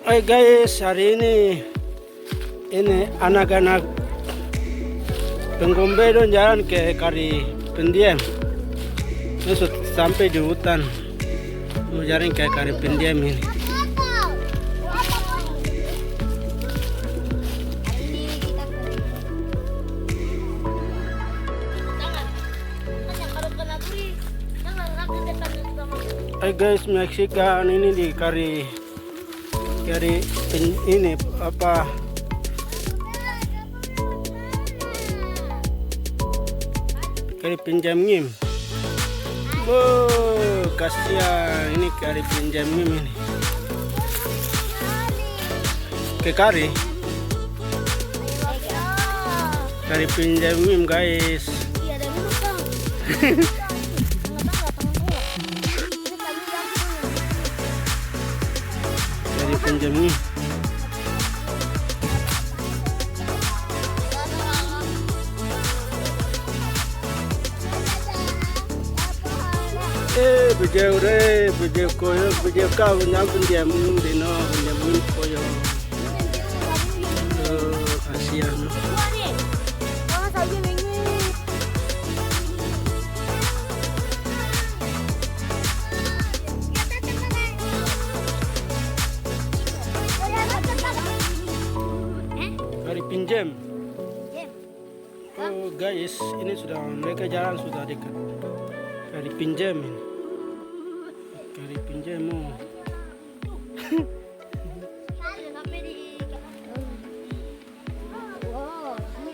Hai guys, hari ini anak-anak penggombe dong jalan ke kari pendiam. Ini sudah sampai di hutan, mau jalan ke kari pendiam ini. Hai guys, menyaksikan ini di kari ini apa kari pinjam ngim. Oh, kasihan ini kari pinjam ngim ini. Ke kari pinjam ngim guys. Kari pinjam ngim. Bejau koyo, bejau kau nyam pendiam dino pendiam koyo. Kasihan. Kari pinjam. Oh guys, ini sudah mereka jalan sudah dekat. Kari pinjam ini. Kari pinjam.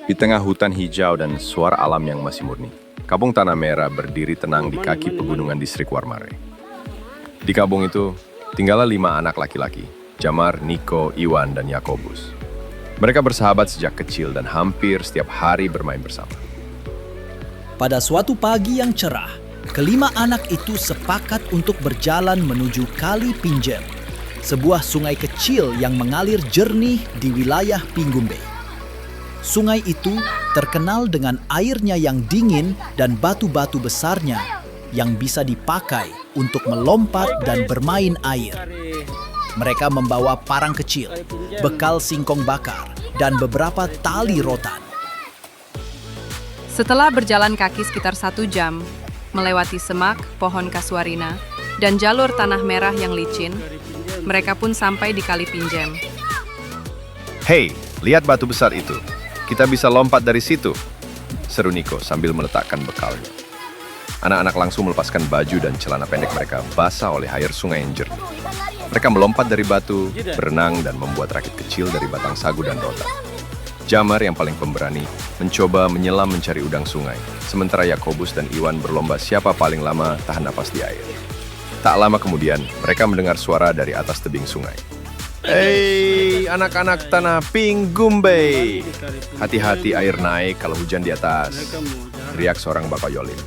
Di tengah hutan hijau dan suara alam yang masih murni, Kampung Tanah Merah berdiri tenang di kaki pegunungan distrik Warmare. Di kampung itu, tinggallah 5 anak laki-laki, Jamar, Niko, Iwan, dan Yakobus. Mereka bersahabat sejak kecil dan hampir setiap hari bermain bersama. Pada suatu pagi yang cerah, kelima anak itu sepakat untuk berjalan menuju Kali Pinjem, sebuah sungai kecil yang mengalir jernih di wilayah Pinggumbe. Sungai itu terkenal dengan airnya yang dingin dan batu-batu besarnya yang bisa dipakai untuk melompat dan bermain air. Mereka membawa parang kecil, bekal singkong bakar, dan beberapa tali rotan. Setelah berjalan kaki sekitar 1 jam, melewati semak, pohon kasuarina, dan jalur tanah merah yang licin, mereka pun sampai di Kali Pinjem. Hei, lihat batu besar itu. Kita bisa lompat dari situ, seru Niko sambil meletakkan bekalnya. Anak-anak langsung melepaskan baju dan celana pendek mereka basah oleh air sungai yang jernih. Mereka melompat dari batu, berenang, dan membuat rakit kecil dari batang sagu dan rotan. Jamar yang paling pemberani mencoba menyelam mencari udang sungai, sementara Yakobus dan Iwan berlomba siapa paling lama tahan napas di air. Tak lama kemudian, mereka mendengar suara dari atas tebing sungai. Hei, anak-anak tanah Pinggumbe. Hati-hati air naik kalau hujan di atas, teriak seorang Bapak Yolim.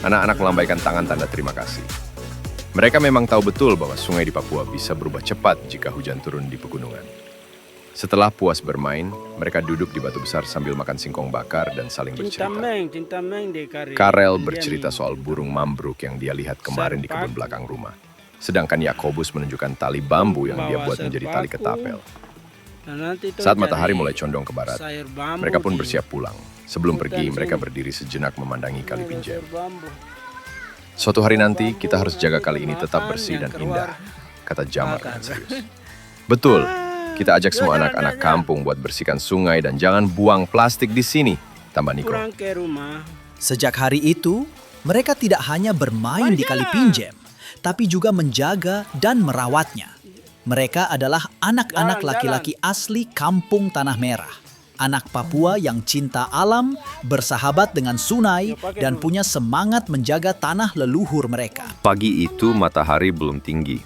Anak-anak melambaikan tangan tanda terima kasih. Mereka memang tahu betul bahwa sungai di Papua bisa berubah cepat jika hujan turun di pegunungan. Setelah puas bermain, mereka duduk di batu besar sambil makan singkong bakar dan saling bercerita. Karel bercerita soal burung mambruk yang dia lihat kemarin di kebun belakang rumah. Sedangkan Yakobus menunjukkan tali bambu yang dia buat menjadi tali ketapel. Saat matahari mulai condong ke barat, mereka pun bersiap pulang. Sebelum pergi, mereka berdiri sejenak memandangi Kali Pinjem. Suatu hari nanti, kita harus jaga kali ini tetap bersih dan indah, kata Jamar dengan serius. Betul, kita ajak semua anak-anak kampung buat bersihkan sungai dan jangan buang plastik di sini, tambah Niko. Sejak hari itu, mereka tidak hanya bermain di Kali Pinjem, tapi juga menjaga dan merawatnya. Mereka adalah anak-anak laki-laki asli Kampung Tanah Merah. Anak Papua yang cinta alam, bersahabat dengan sungai, dan punya semangat menjaga tanah leluhur mereka. Pagi itu matahari belum tinggi.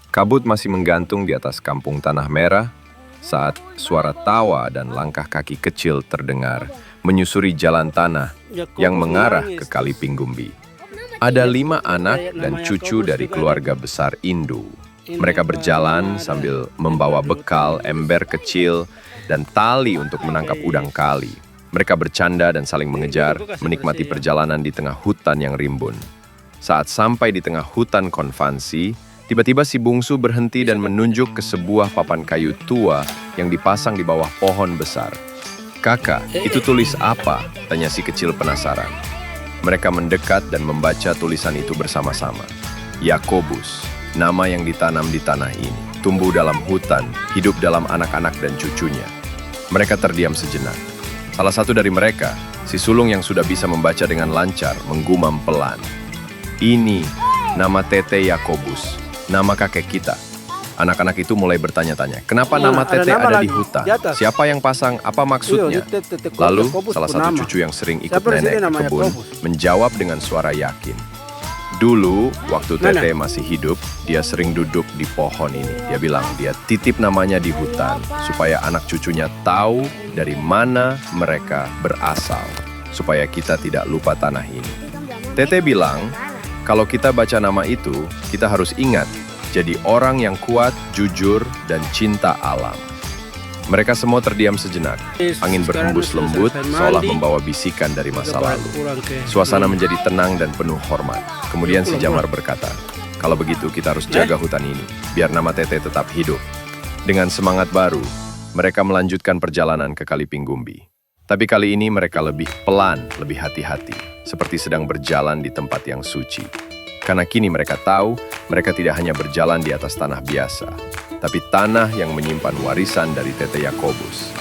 Kabut masih menggantung di atas Kampung Tanah Merah saat suara tawa dan langkah kaki kecil terdengar menyusuri jalan tanah yang mengarah ke Kali Pinggumbi. Ada 5 anak dan cucu dari keluarga besar Indu. Mereka berjalan sambil membawa bekal, ember kecil, dan tali untuk menangkap udang kali. Mereka bercanda dan saling mengejar, menikmati perjalanan di tengah hutan yang rimbun. Saat sampai di tengah hutan konvansi, Tiba-tiba si bungsu berhenti dan menunjuk ke sebuah papan kayu tua yang dipasang di bawah pohon besar. "Kakak, itu tulis apa?" tanya si kecil penasaran. Mereka mendekat dan membaca tulisan itu bersama-sama. Yakobus, nama yang ditanam di tanah ini, tumbuh dalam hutan, hidup dalam anak-anak dan cucunya. Mereka terdiam sejenak. Salah satu dari mereka, si sulung yang sudah bisa membaca dengan lancar, menggumam pelan. "Ini nama Tete Yakobus, nama kakek kita." Anak-anak itu mulai bertanya-tanya, kenapa nama Ada Tete nama ada di lagi, hutan? di atas. Siapa yang pasang? Apa maksudnya? Iya, Tete Lalu, Yakobus salah pun satu nama. cucu yang sering ikut Siapa di sini nenek ke nama kebun Yakobus? menjawab dengan suara yakin. Dulu, waktu Mana? Tete masih hidup, dia sering duduk di pohon ini. Dia bilang dia titip namanya di hutan supaya anak cucunya tahu dari mana mereka berasal, supaya kita tidak lupa tanah ini. Tete bilang, kalau kita baca nama itu, kita harus ingat jadi orang yang kuat, jujur, dan cinta alam. Mereka semua terdiam sejenak. Angin berhembus lembut, seolah membawa bisikan dari masa lalu. Suasana menjadi tenang dan penuh hormat. Kemudian si Jamar berkata, "Kalau begitu kita harus jaga hutan ini, biar nama Tete tetap hidup." Dengan semangat baru, mereka melanjutkan perjalanan ke Kali Pinggumbi. Tapi kali ini mereka lebih pelan, lebih hati-hati, seperti sedang berjalan di tempat yang suci. Karena kini mereka tahu, mereka tidak hanya berjalan di atas tanah biasa, tapi tanah yang menyimpan warisan dari Tete Yakobus.